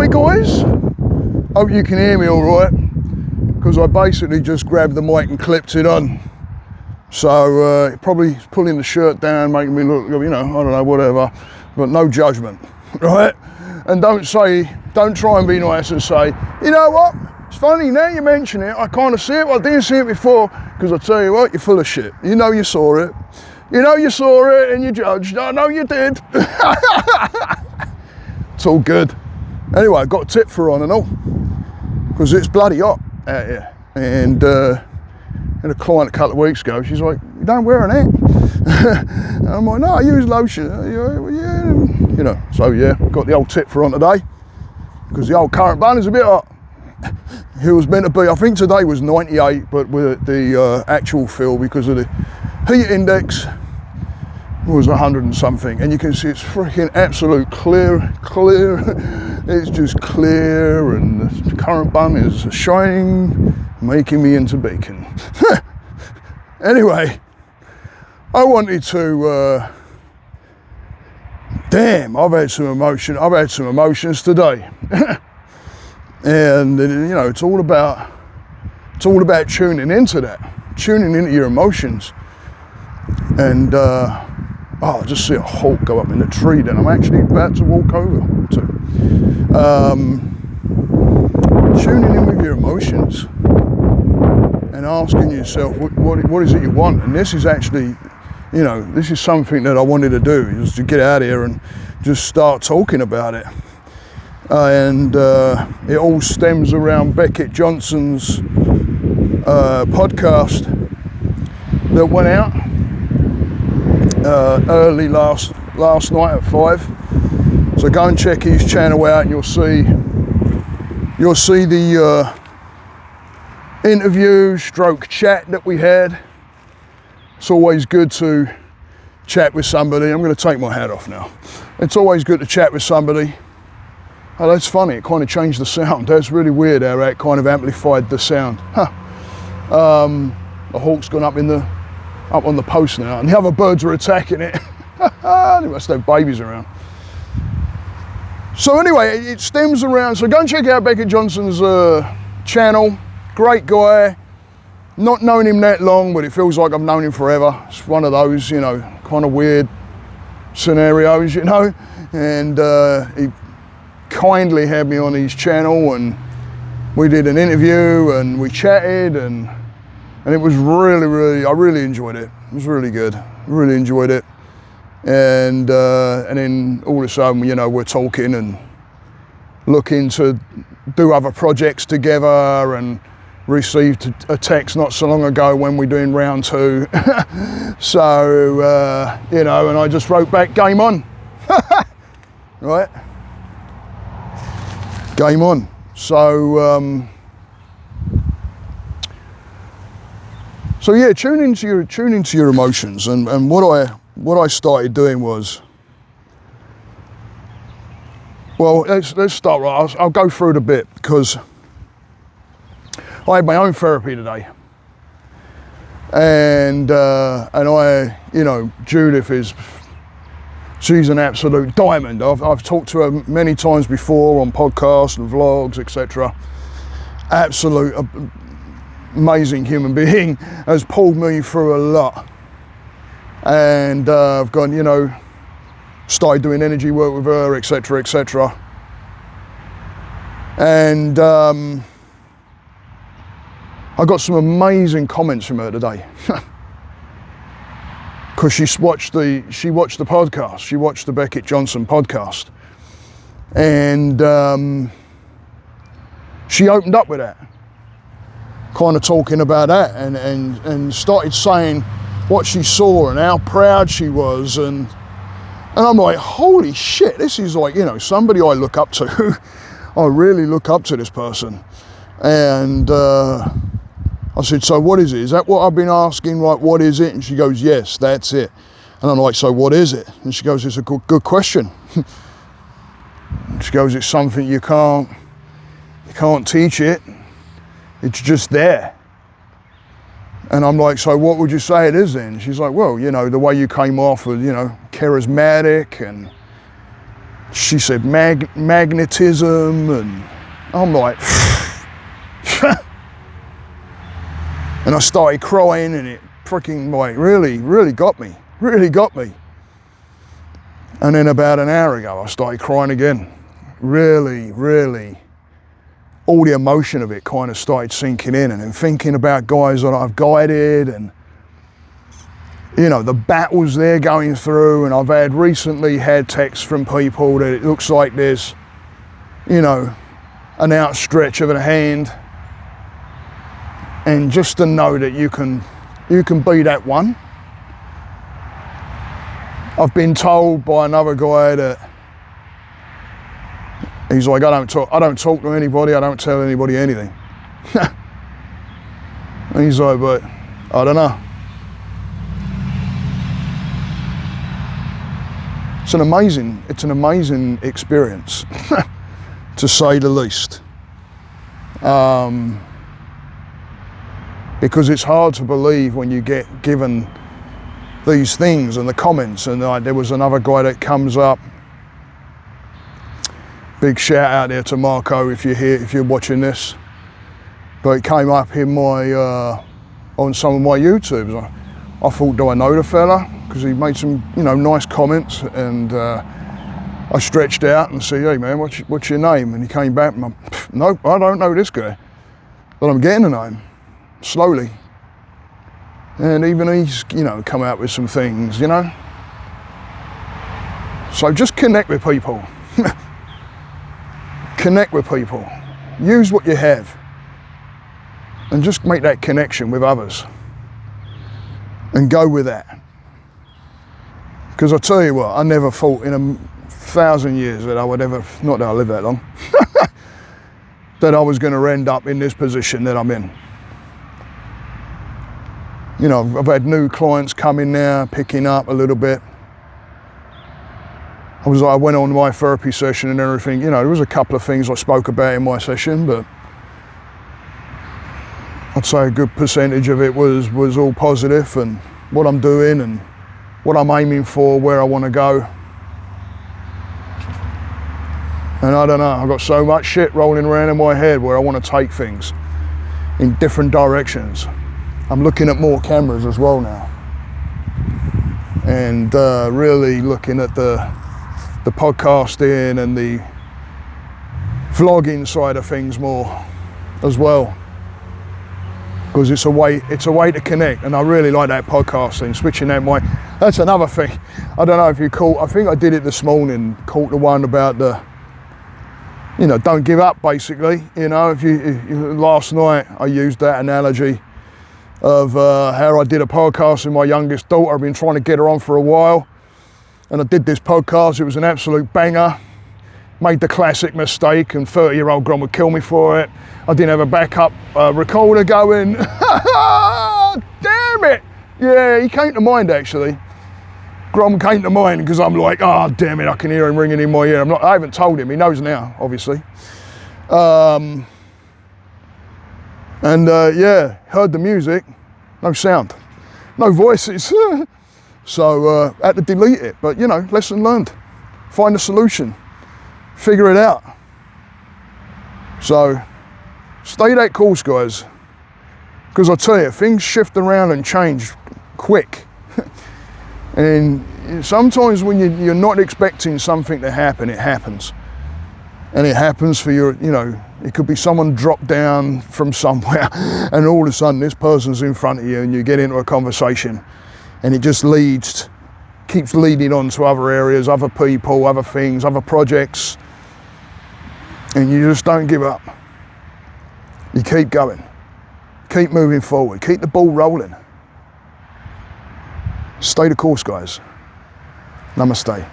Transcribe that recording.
Hi guys, hope you can hear me all right, because I basically just grabbed the mic and clipped it on. So probably pulling the shirt down, making me look, you know, I don't know, whatever, but no judgment, right? And don't try and be nice and say, you know what, it's funny, now you mention it, I kind of see it, well, I didn't see it before, because I tell you what, you're full of shit. You know you saw it. You know you saw it and you judged. I know you did. It's all good. Anyway, I got a tip for on and all, because it's bloody hot out here. And had a client a couple of weeks ago, she's like, you don't wear an hat? And I'm like, no, I use lotion. Yeah, you know, so yeah, got the old tip for on today, because the old current bun is a bit hot. It was meant to be, I think today was 98, but with the actual feel, because of the heat index, was 100 and something, and you can see it's freaking absolute clear. It's just clear, and the current bun is shining, making me into bacon. Anyway, I wanted to. Damn, I've had some emotions today, and you know, it's all about tuning into that, tuning into your emotions, and. I just see a hawk go up in the tree that I'm actually about to walk over to. Tuning in with your emotions and asking yourself, what is it you want? And this is actually, you know, this is something that I wanted to do, is to get out here and just start talking about it. And it all stems around Beckett Johnson's podcast that went out early last night at 5. So go and check his channel out, and you'll see the interview stroke chat that we had. It's always good to chat with somebody. I'm going to take my hat off now. It's always good to chat with somebody. Oh, that's funny, it kind of changed the sound. That's really weird how that kind of amplified the sound. Huh. The hawk's gone up on the post now, and the other birds are attacking it. They must have babies around. So anyway, it stems around, so go and check out Beckett Johnson's channel. Great guy. Not known him that long, but it feels like I've known him forever. It's one of those, you know, kind of weird scenarios, you know. And he kindly had me on his channel, and we did an interview, and we chatted, and it was really, I really enjoyed it. It was really good. Really enjoyed it. And then all of a sudden, you know, we're talking and looking to do other projects together, and received a text not so long ago when we're doing round 2. So, you know, and I just wrote back, game on. Right? Game on. So, so yeah, tune into your emotions, and what I started doing was, well, let's start right. I'll go through it a bit, because I had my own therapy today, and I, you know, Judith she's an absolute diamond. I've talked to her many times before on podcasts and vlogs, etc. Absolute amazing human being, has pulled me through a lot, and I've gone, you know, started doing energy work with her, etc. And I got some amazing comments from her today, because she watched the podcast, she watched the Beckett Johnson podcast, and she opened up with that, kind of talking about that, and started saying what she saw and how proud she was, and I'm like, holy shit, this is like, you know, somebody I look up to. I really look up to this person. And I said, so what is it? Is that what I've been asking? Like, what is it? And she goes, yes, that's it. And I'm like, so what is it? And she goes, it's a good question. She goes, it's something you can't teach it. It's just there. And I'm like, so what would you say it is then? She's like, well, you know, the way you came off was, you know, charismatic, and she said magnetism, and I'm like, and I started crying, and it freaking like really got me, And then about an hour ago, I started crying again. Really, all the emotion of it kind of started sinking in, and then thinking about guys that I've guided, and you know, the battles they're going through. And I've recently had texts from people that it looks like there's, you know, an outstretch of a hand, and just to know that you can be that one. I've been told by another guy that he's like, I don't talk to anybody, I don't tell anybody anything. And he's like, but I don't know. It's an amazing experience, to say the least. Because it's hard to believe when you get given these things and the comments. And there was another guy that comes up. Big shout out there to Marco if you're watching this. But it came up in my on some of my YouTubes. I thought, do I know the fella? Because he made some, you know, nice comments, and I stretched out and said, hey man, what's your name? And he came back and nope, I don't know this guy, but I'm getting to know him slowly. And even he's, you know, come out with some things, you know. So just connect with people. Connect with people. Use what you have, and just make that connection with others, and go with that. Because I tell you what, I never thought in 1,000 years that I would ever, not that I live that long, that I was going to end up in this position that I'm in. You know, I've had new clients coming now, picking up a little bit. I went on my therapy session and everything. You know, there was a couple of things I spoke about in my session, but I'd say a good percentage of it was all positive, and what I'm doing and what I'm aiming for, where I want to go. And I don't know, I've got so much shit rolling around in my head where I want to take things in different directions. I'm looking at more cameras as well now, and really looking at the podcasting and the vlogging side of things more as well, because it's a way to connect. And I really like that podcasting, switching that way. That's another thing. I don't know if you caught, I think I did it this morning, caught the one about the, you know, don't give up basically. You know, if you last night I used that analogy of how I did a podcast with my youngest daughter. I've been trying to get her on for a while, and I did this podcast. It was an absolute banger. Made the classic mistake, and 30-year-old Grom would kill me for it. I didn't have a backup recorder going. Damn it! Yeah, he came to mind actually. Grom came to mind, because I'm like, oh damn it, I can hear him ringing in my ear. I haven't told him, he knows now, obviously. Yeah, heard the music, no sound, no voices. So had to delete it, but you know, lesson learned. Find a solution, figure it out. So stay that course, guys, because I tell you, things shift around and change quick. And sometimes when you're not expecting something to happen, it happens. And it happens for your, you know, it could be someone dropped down from somewhere and all of a sudden this person's in front of you, and you get into a conversation, and it just keeps leading on to other areas, other people, other things, other projects. And you just don't give up. You keep going, keep moving forward, keep the ball rolling. Stay the course, guys. Namaste.